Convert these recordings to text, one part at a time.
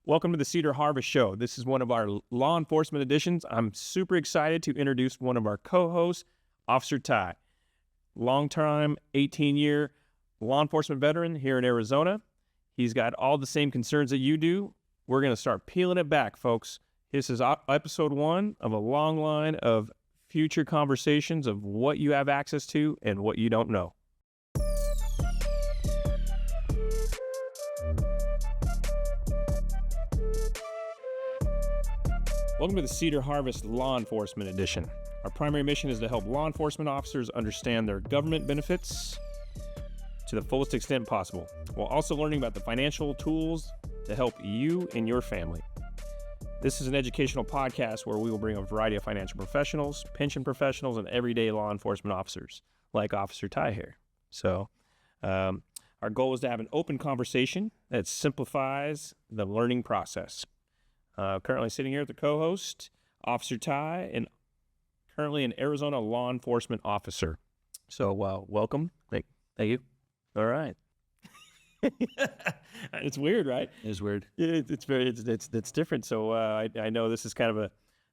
Welcome to the Cedar Harvest Show. This is one of our law enforcement editions. I'm super excited to introduce one of our co-hosts, Officer Ty, long-time 18-year law enforcement veteran here in Arizona. He's got all the same concerns that you do. We're going to start peeling it back, folks. This is episode 1 of a long line of future conversations of what you have access to and what you don't know. Welcome to the Cedar Harvest Law Enforcement Edition. Our primary mission is to help law enforcement officers understand their government benefits to the fullest extent possible, while also learning about the financial tools to help you and your family. This is an educational podcast where we will bring a variety of financial professionals, pension professionals, and everyday law enforcement officers, like Officer Ty here. So our goal is to have an open conversation that simplifies the learning process. Currently sitting here with the co-host, Officer Ty, and currently an Arizona law enforcement officer. So welcome. Thank you. All right. It's weird, right? It is weird. It's different. So I know this is kind of a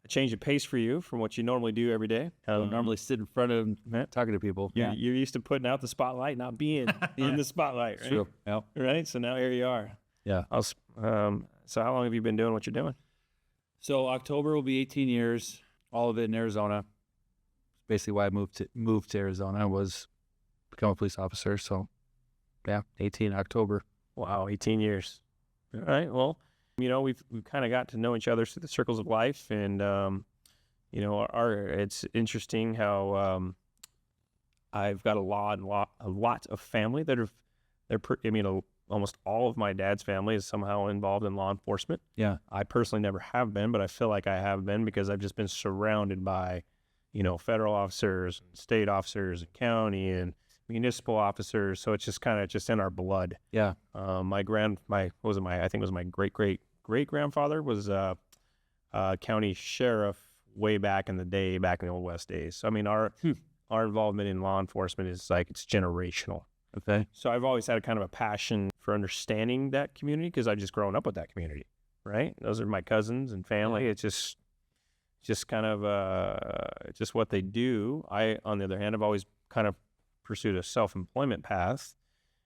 change of pace for you from what you normally do every day. I don't normally sit in front of them talking to people. You're used to putting out the spotlight, not being in the spotlight, right? True. Yep. Right. So now here you are. Yeah. So how long have you been doing what you're doing? So October will be 18 years, all of it in Arizona. Basically why I moved to Arizona was become a police officer. So yeah, 18 October. Wow, 18 years. All right. Well, we've kind of got to know each other through the circles of life, and it's interesting how I've got a lot of family that almost all of my dad's family is somehow involved in law enforcement. Yeah. I personally never have been, but I feel like I have been because I've just been surrounded by, federal officers, and state officers, and county and municipal officers. So it's just kind of just in our blood. Yeah. I think it was my great grandfather was county sheriff way back in the day, back in the old West days. So, our involvement in law enforcement is it's generational. Okay. So I've always had a kind of a passion for understanding that community because I've just grown up with that community, right? Those are my cousins and family. Yeah. It's just kind of just what they do. I, on the other hand, have always kind of pursued a self-employment path,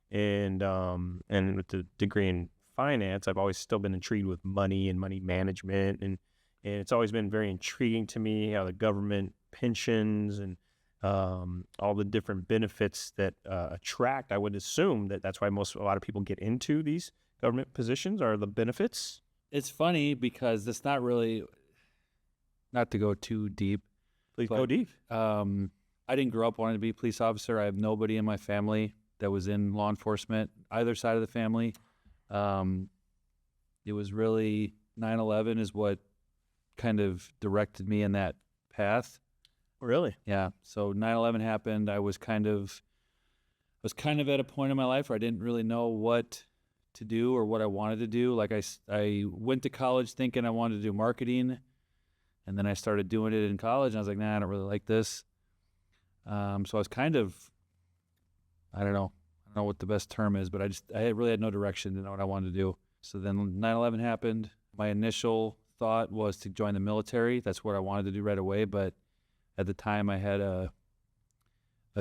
and with the degree in finance, I've always still been intrigued with money and money management, and it's always been very intriguing to me how the government pensions and all the different benefits that attract. I would assume that's why a lot of people get into these government positions are the benefits. It's funny because it's not really, not to go too deep. Please go deep. I didn't grow up wanting to be a police officer. I have nobody in my family that was in law enforcement, either side of the family. It was really 9/11 is what kind of directed me in that path. Really? Yeah. So 9/11 happened. I was kind of at a point in my life where I didn't really know what to do or what I wanted to do. Like I went to college thinking I wanted to do marketing, and then I started doing it in college, and I was like, nah, I don't really like this. So I was kind of, I don't know what the best term is, but I really had no direction to know what I wanted to do. So then 9/11 happened. My initial thought was to join the military. That's what I wanted to do right away, but at the time, I had a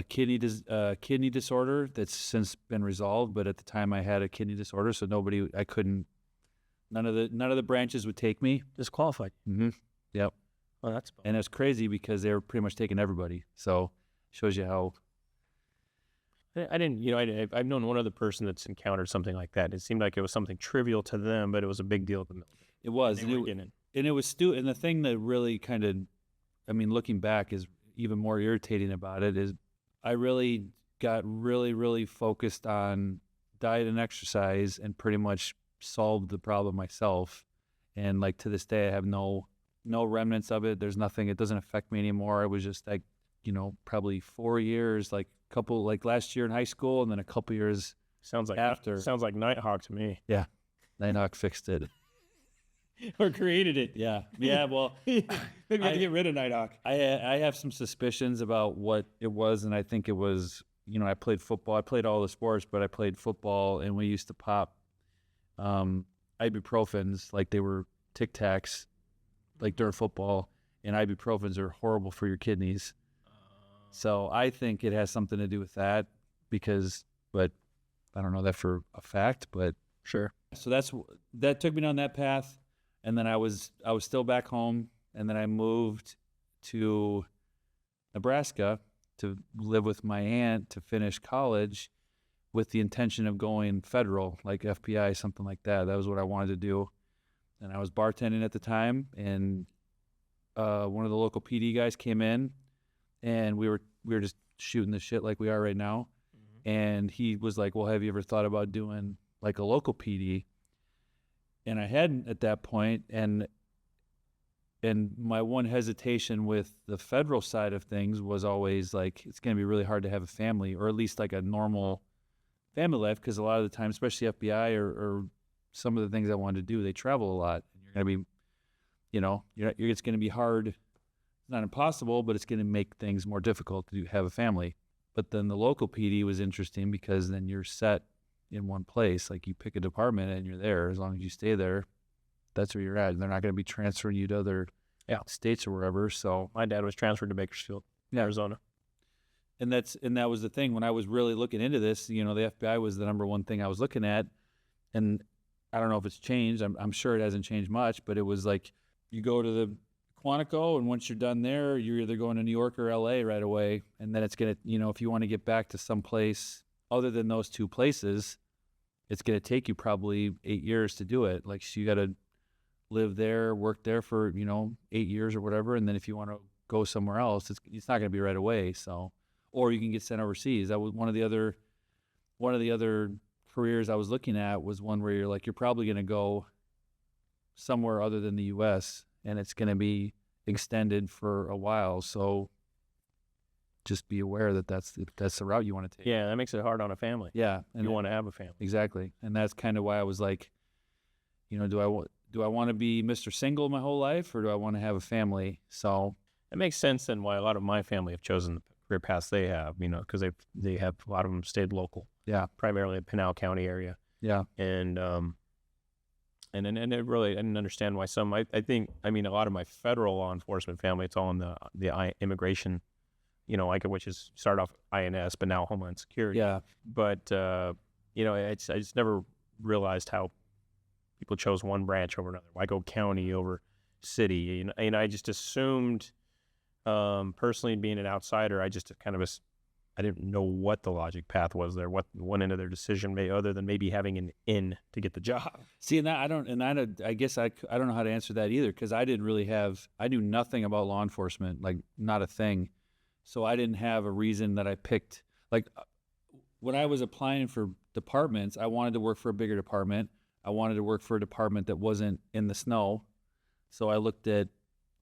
kidney disorder that's since been resolved. But at the time, I had a kidney disorder, so none of the branches would take me. Disqualified. Mm-hmm. Yep. Well, And it's crazy because they were pretty much taking everybody. So shows you how. I didn't. I've known one other person that's encountered something like that. It seemed like it was something trivial to them, but it was a big deal to the military. It was, and it was and the thing that really kind of, looking back is even more irritating about it is I really got really focused on diet and exercise and pretty much solved the problem myself. And to this day, I have no remnants of it. There's nothing, it doesn't affect me anymore. I was just probably 4 years, last year in high school and then a couple years after. Sounds like Nighthawk to me. Yeah. Nighthawk fixed it. Or created it. Yeah. Well, maybe I have to get rid of Nighthawk. I have some suspicions about what it was, and I think it was, I played football. I played all the sports, but I played football, and we used to pop ibuprofens like they were Tic Tacs, like during football, and ibuprofens are horrible for your kidneys. So I think it has something to do with that but I don't know that for a fact, but Sure. so that took me down that path. And then I was still back home, and then I moved to Nebraska to live with my aunt to finish college with the intention of going federal, like FBI, something like that. That was what I wanted to do. And I was bartending at the time, and one of the local PD guys came in, and we were just shooting the shit like we are right now. And he was like, well, have you ever thought about doing like a local PD? And I hadn't at that point. And my one hesitation with the federal side of things was always like, it's going to be really hard to have a family, or at least like a normal family life. Because a lot of the time, especially FBI or some of the things I wanted to do, they travel a lot. And you're going to be, it's going to be hard. It's not impossible, but it's going to make things more difficult to have a family. But then the local PD was interesting because then you're set in one place. Like you pick a department and you're there. As long as you stay there, that's where you're at. And they're not going to be transferring you to other states or wherever. So My dad was transferred to Bakersfield, Arizona. And that was the thing when I was really looking into this. The FBI was the number one thing I was looking at, and I don't know if it's changed. I'm sure it hasn't changed much, but it was like you go to the Quantico, and once you're done there, you're either going to New York or LA right away. And then it's going to, if you want to get back to some place other than those two places, it's going to take you probably 8 years to do it. Like, so you got to live there, work there for, 8 years or whatever. And then if you want to go somewhere else, it's not going to be right away. So, or you can get sent overseas. That was one of the other careers I was looking at, was one where you're like, you're probably going to go somewhere other than the U.S., and it's going to be extended for a while. So just be aware that that's the route you want to take. Yeah, that makes it hard on a family. Yeah. And you want to have a family. Exactly. And that's kind of why I was like, do I want to be Mr. Single my whole life, or do I want to have a family? So it makes sense then why a lot of my family have chosen the career paths they have, because they have, a lot of them stayed local. Yeah. Primarily in Pinal County area. Yeah. And it really, I didn't understand why some, I think, a lot of my federal law enforcement family, it's all in the immigration, which is started off INS, but now Homeland Security. Yeah. But, I just never realized how people chose one branch over another. Why go county over city? And I just assumed, personally being an outsider, I just kind of, I didn't know what the logic path was there, what went into their decision, other than maybe having an in to get the job. See, and I guess I don't know how to answer that either, because I knew nothing about law enforcement, like not a thing. So I didn't have a reason that I picked. Like when I was applying for departments, I wanted to work for a bigger department. I wanted to work for a department that wasn't in the snow. So I looked at,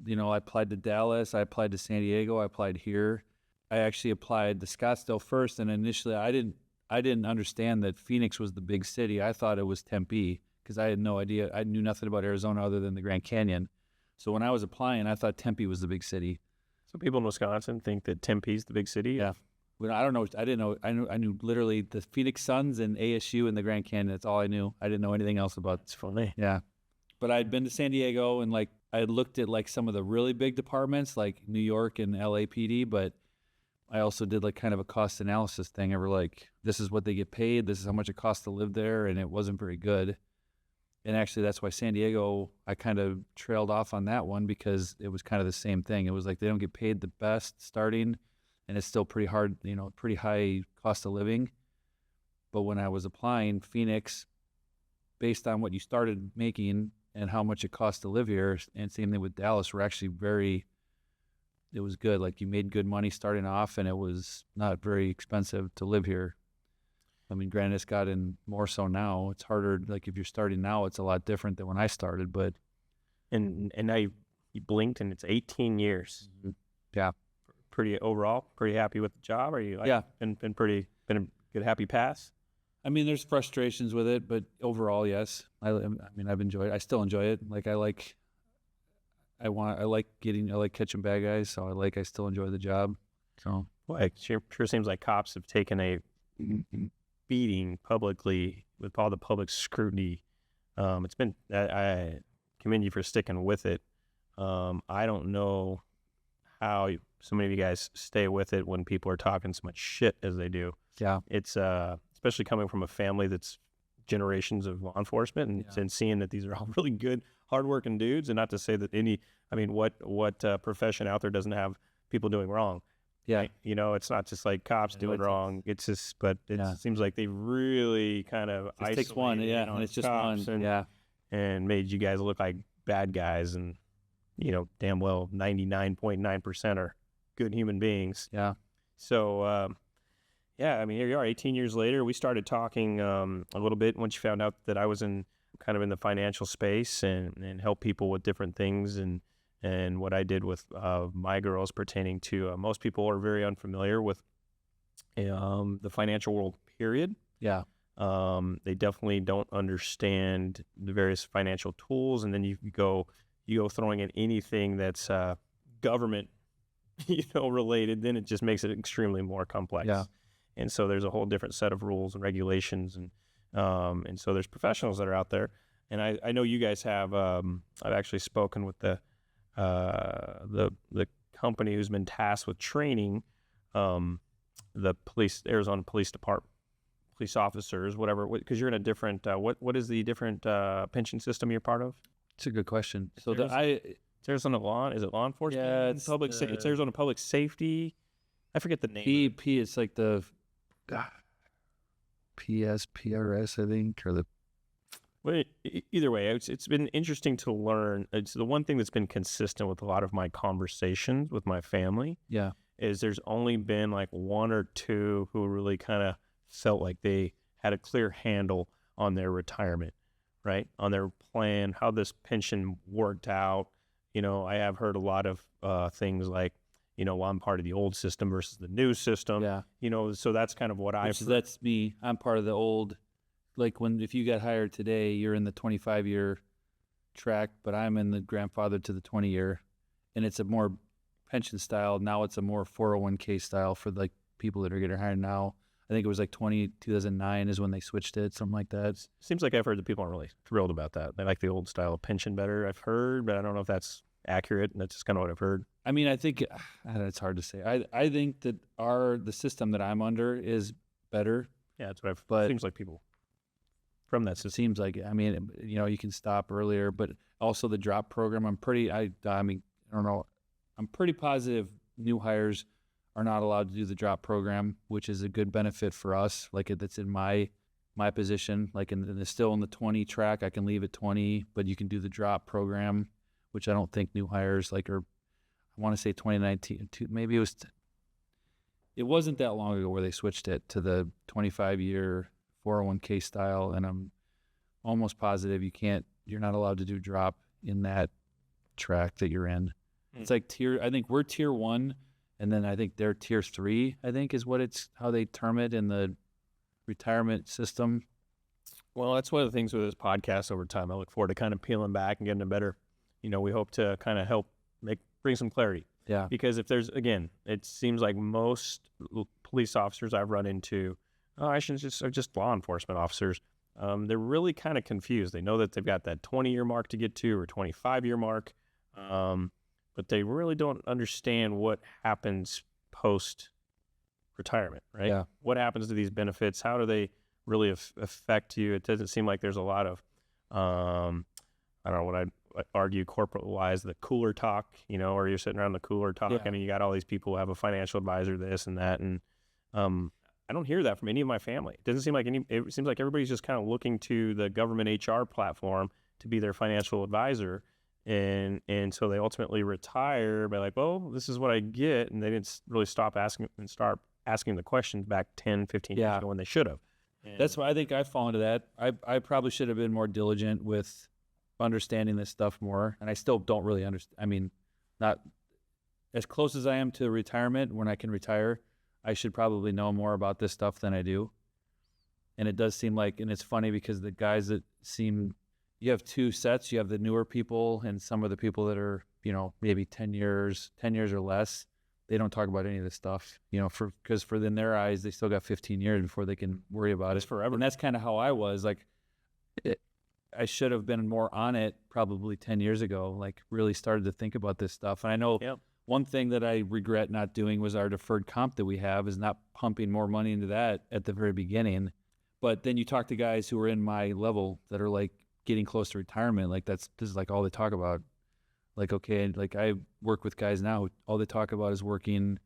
I applied to Dallas, I applied to San Diego, I applied here. I actually applied to Scottsdale first, and initially I didn't understand that Phoenix was the big city. I thought it was Tempe, because I had no idea. I knew nothing about Arizona other than the Grand Canyon. So when I was applying, I thought Tempe was the big city. So people in Wisconsin think that Tempe's the big city? Yeah. Well, I don't know. I didn't know. I knew literally the Phoenix Suns and ASU and the Grand Canyon. That's all I knew. I didn't know anything else about. It's funny. Yeah. But I'd been to San Diego, and like I had looked at like some of the really big departments like New York and LAPD, but I also did like kind of a cost analysis thing. I were like, this is what they get paid. This is how much it costs to live there. And it wasn't very good. And actually that's why San Diego, I kind of trailed off on that one, because it was kind of the same thing. It was like, they don't get paid the best starting, and it's still pretty hard, pretty high cost of living. But when I was applying, Phoenix, based on what you started making and how much it costs to live here, and same thing with Dallas, were actually it was good. Like you made good money starting off, and it was not very expensive to live here. Granted, it's gotten more so now. It's harder. Like if you're starting now, it's a lot different than when I started. But and now you blinked, and it's 18 years. Mm-hmm. Yeah. Pretty happy with the job. Are you? Been a good happy pass. There's frustrations with it, but overall, yes. I've enjoyed it. I still enjoy it. Like I like catching bad guys, so I still enjoy the job. So, well, it sure seems like cops have taken a beating publicly with all the public scrutiny It's been I commend you for sticking with it. I don't know how so many of you guys stay with it when people are talking so much shit as they do. Yeah. It's especially coming from a family that's generations of law enforcement and seeing that these are all really good, hardworking dudes. And not to say that what profession out there doesn't have people doing wrong. Yeah. Right? It's not just like cops doing wrong. It's just, but it seems like they really kind of It takes one, isolated, and it's just one, and made you guys look like bad guys, and damn well 99.9% are good human beings. Yeah. So here you are 18 years later. We started talking a little bit once you found out that I was in the financial space and help people with different things and what I did with my girls pertaining to most people are very unfamiliar with the financial world, period. Yeah. They definitely don't understand the various financial tools, and then you go throwing in anything that's government related, then it just makes it extremely more complex. Yeah. And so there's a whole different set of rules and regulations, and so there's professionals that are out there, and I know you guys have. I've actually spoken with the company who's been tasked with training the Arizona Police Department, police officers, whatever, because you're in a different. What is the different pension system you're part of? It's a good question. So it's Arizona law. Is it law enforcement? Yeah, it's it's Arizona Public Safety. I forget the name. P. It's like the PSPRS, I think, or the. Well, either way, it's been interesting to learn. It's the one thing that's been consistent with a lot of my conversations with my family. Yeah. Is there's only been like one or two who really kind of felt like they had a clear handle on their retirement, right? On their plan, how this pension worked out. I have heard a lot of things like, well, I'm part of the old system versus the new system. Yeah. So that's kind of what that's me. I'm part of the old, like if you got hired today, you're in the 25-year track, but I'm in the grandfather to the 20-year, and it's a more pension style. Now it's a more 401k style for like people that are getting hired now. I think it was like 2009 is when they switched it, something like that. Seems like I've heard that people aren't really thrilled about that. They like the old style of pension better, I've heard, but I don't know if that's accurate, and that's just kind of what I've heard. I mean, I think it's hard to say. I think that the system that I'm under is better. Yeah, that's what seems like people from that system. It seems like, I mean, you can stop earlier, but also the drop program, I'm pretty positive new hires are not allowed to do the drop program, which is a good benefit for us. Like that's in my position, like still in the 20 track, I can leave at 20, but you can do the drop program, which I don't think new hires I want to say 2019, maybe it wasn't that long ago where they switched it to the 25-year 401k style. And I'm almost positive you're not allowed to do drop in that track that you're in. It's like I think we're tier 1. And then I think they're tier 3, I think is how they term it in the retirement system. Well, that's one of the things with this podcast over time. I look forward to kind of peeling back and getting a better, we hope to kind of help bring some clarity. Yeah. Because if there's, again, it seems like most police officers I've run into, are just law enforcement officers. They're really kind of confused. They know that they've got that 20-year mark to get to or 25-year mark. But they really don't understand what happens post-retirement, right? Yeah. What happens to these benefits? How do they really affect you? It doesn't seem like there's a lot of, I don't know what I'd argue corporate-wise, the cooler talk, or you're sitting around the cooler talk, and you got all these people who have a financial advisor, this and that, and I don't hear that from any of my family. It doesn't seem like it seems like everybody's just kind of looking to the government HR platform to be their financial advisor. And so they ultimately retire by like, well, this is what I get. And they didn't really start asking the questions back 10, 15 years ago when they should have. That's why I think I fall into that. I probably should have been more diligent with understanding this stuff more. And I still don't really understand. I mean, not as close as I am to retirement when I can retire, I should probably know more about this stuff than I do. And it does seem like, and it's funny because the guys that you have two sets. You have the newer people and some of the people that are, maybe 10 years or less. They don't talk about any of this stuff, because in their eyes, they still got 15 years before they can worry about it. It's forever. And that's kind of how I was. Like, I should have been more on it probably 10 years ago, like really started to think about this stuff. And I know Yep. one thing that I regret not doing was our deferred comp that we have is not pumping more money into that at the very beginning. But then you talk to guys who are in my level that are like getting close to retirement. Like this is like all they talk about. Like, okay, like I work with guys now, all they talk about is working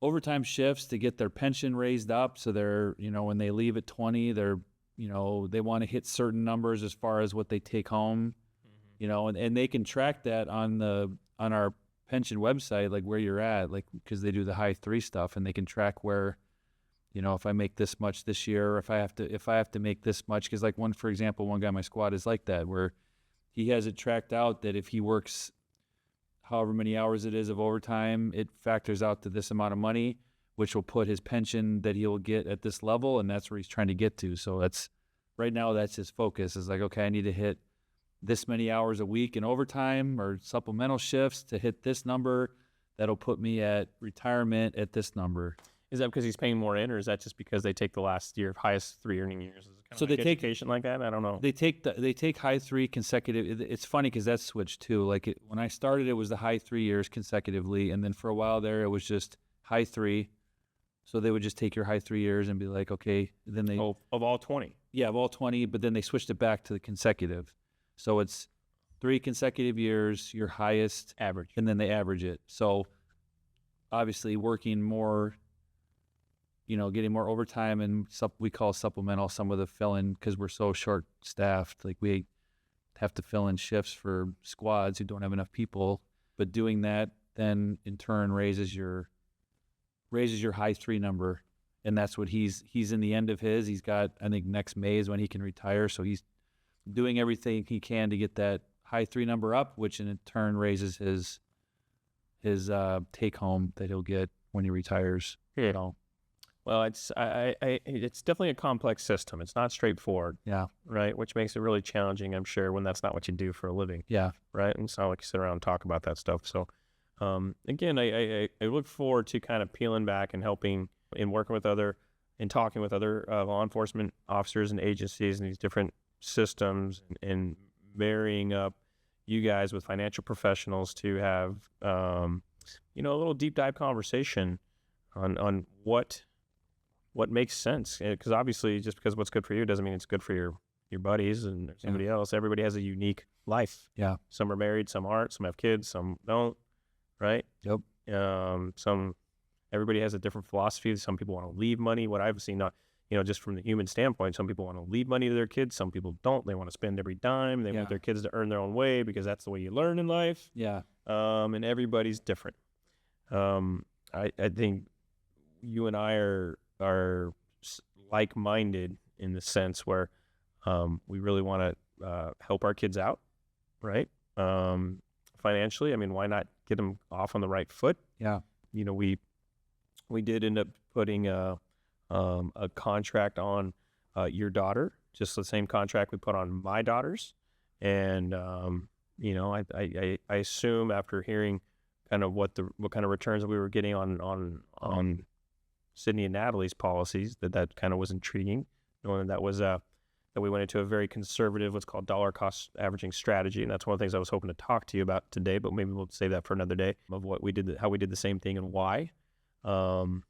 overtime shifts to get their pension raised up. So they're, when they leave at 20, they're, they want to hit certain numbers as far as what they take home, and they can track that on our pension website, like where you're at, like, because they do the high 3 stuff, and they can track where, if I make this much this year, or if I have to make this much, because like for example, one guy in my squad is like that, where he has it tracked out that if he works however many hours it is of overtime, it factors out to this amount of money, which will put his pension that he'll get at this level, and that's where he's trying to get to. So right now that's his focus, is like, okay, I need to hit this many hours a week in overtime or supplemental shifts to hit this number. That'll put me at retirement at this number. Is that because he's paying more in, or is that just because they take the last year of highest 3 earning years? Is it kind of like they education like that? I don't know. They take high 3 consecutive. It's funny because that's switched too. Like when I started, it was the high 3 years consecutively, and then for a while there, it was just high 3. So they would just take your high 3 years and be like, okay. Then they of all 20. Yeah, of all 20. But then they switched it back to the consecutive. So it's 3 consecutive years, your highest Average. and then they average it. So obviously working more, getting more overtime and we call supplemental, some of the fill-in, because we're so short-staffed. Like we have to fill in shifts for squads who don't have enough people. But doing that then in turn raises your high 3 number, and that's what he's in the end of his. He's got, I think next May is when he can retire, so he's doing everything he can to get that high 3 number up, which in turn raises his take home that he'll get when he retires. Yeah. Well, it's definitely a complex system. It's not straightforward. Yeah. Right. Which makes it really challenging, I'm sure, when that's not what you do for a living. Yeah. Right. And it's not like you sit around and talk about that stuff. So, again, I look forward to kind of peeling back and helping and working with and talking with other law enforcement officers and agencies and these different systems and marrying up you guys with financial professionals to have, a little deep dive conversation on what makes sense. Because obviously, just because what's good for you doesn't mean it's good for your buddies and somebody else. Everybody has a unique life. Yeah. Some are married, some aren't, some have kids, some don't. Right. Yep. Everybody has a different philosophy. Some people want to leave money. What I've seen, just from the human standpoint, some people want to leave money to their kids. Some people don't. They want to spend every dime. They want their kids to earn their own way because that's the way you learn in life. Yeah. And everybody's different. I think you and I are like-minded in the sense where we really want to help our kids out, right? Financially. I mean, why not get them off on the right foot? Yeah. We did end up putting a contract on your daughter, just the same contract we put on my daughters. And, I assume after hearing kind of what kind of returns we were getting on Sydney and Natalie's policies, that kind of was intriguing, knowing that was that we went into a very conservative, what's called dollar cost averaging strategy. And that's one of the things I was hoping to talk to you about today, but maybe we'll save that for another day, of what we did, how we did the same thing and why, of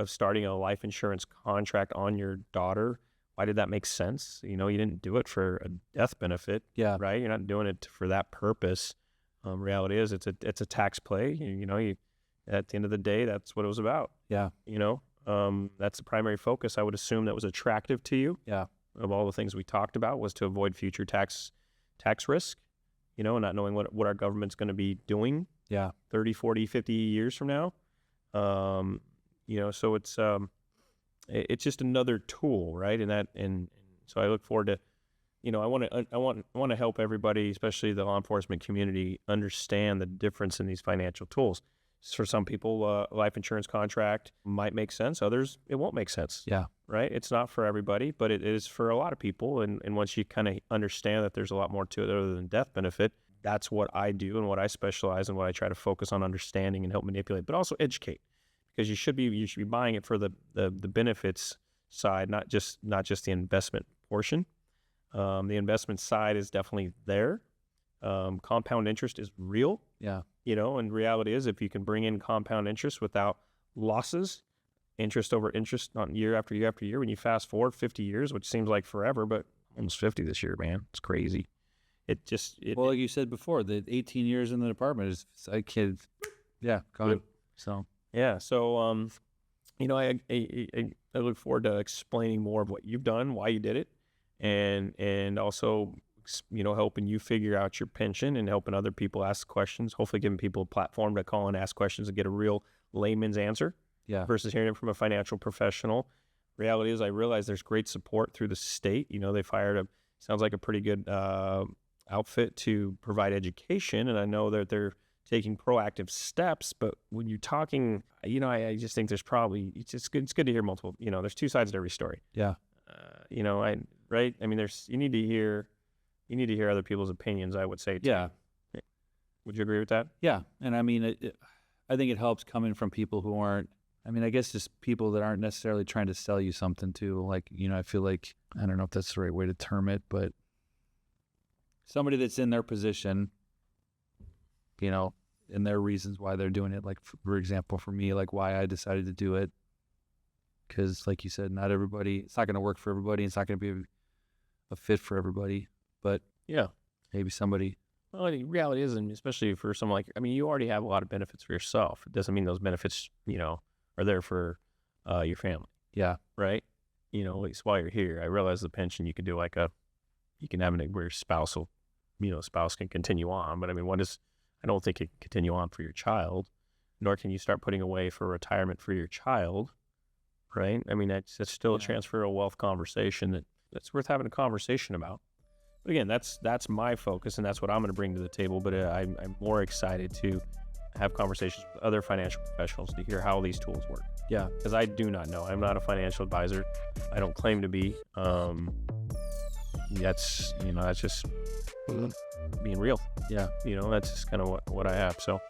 starting a life insurance contract on your daughter. Why did that make sense? You didn't do it for a death benefit. Yeah. Right. You're not doing it for that purpose. Reality is it's a tax play. You at the end of the day, that's what it was about. Yeah. That's the primary focus. I would assume that was attractive to you. Yeah. Of all the things we talked about, was to avoid future tax risk, and not knowing what our government's going to be doing. Yeah. 30, 40, 50 years from now. So it's just another tool, right? And so I look forward to, I want to help everybody, especially the law enforcement community, understand the difference in these financial tools. For some people, life insurance contract might make sense. Others, it won't make sense. Yeah. Right? It's not for everybody, but it is for a lot of people. And once you kind of understand that there's a lot more to it other than death benefit, that's what I do and what I specialize in, what I try to focus on understanding and help manipulate, but also educate, because you should be buying it for the benefits side, not just the investment portion. The investment side is definitely there. Compound interest is real, Yeah. and reality is if you can bring in compound interest without losses, interest over interest, not year after year after year, when you fast forward 50 years, which seems like forever, but almost 50 this year, man. It's crazy. Well, like you said before, the 18 years in the department is, I kid. Yeah. Go ahead. So, yeah. So, I look forward to explaining more of what you've done, why you did it, and also, helping you figure out your pension and helping other people ask questions, hopefully giving people a platform to call and ask questions and get a real layman's answer yeah. versus hearing it from a financial professional. Reality is I realize there's great support through the state. They've hired sounds like a pretty good outfit to provide education. And I know that they're taking proactive steps, but when you're talking, I just think there's probably, it's good to hear multiple, there's two sides to every story. Yeah. Right. I mean, you need to hear other people's opinions, I would say. Too. Yeah. Would you agree with that? Yeah. And I mean, I think it helps coming from people who aren't, I guess just people that aren't necessarily trying to sell you something too. Like, I feel like, I don't know if that's the right way to term it, but somebody that's in their position, and their reasons why they're doing it. Like, for example, for me, like why I decided to do it. Because like you said, not everybody, it's not going to work for everybody. It's not going to be a fit for everybody, but yeah, maybe somebody. Well, the reality is, and especially for someone you already have a lot of benefits for yourself. It doesn't mean those benefits, are there for your family. Yeah. Right. At least while you're here, I realize the pension you can do you can have it where your spouse can continue on. But I don't think it can continue on for your child, nor can you start putting away for retirement for your child. Right. That's still a transfer of wealth conversation that's worth having a conversation about. But again, that's my focus, and that's what I'm going to bring to the table. But I'm more excited to have conversations with other financial professionals to hear how these tools work. Yeah. Because I do not know. I'm not a financial advisor. I don't claim to be. That's just being real. Yeah. That's just kind of what I have. So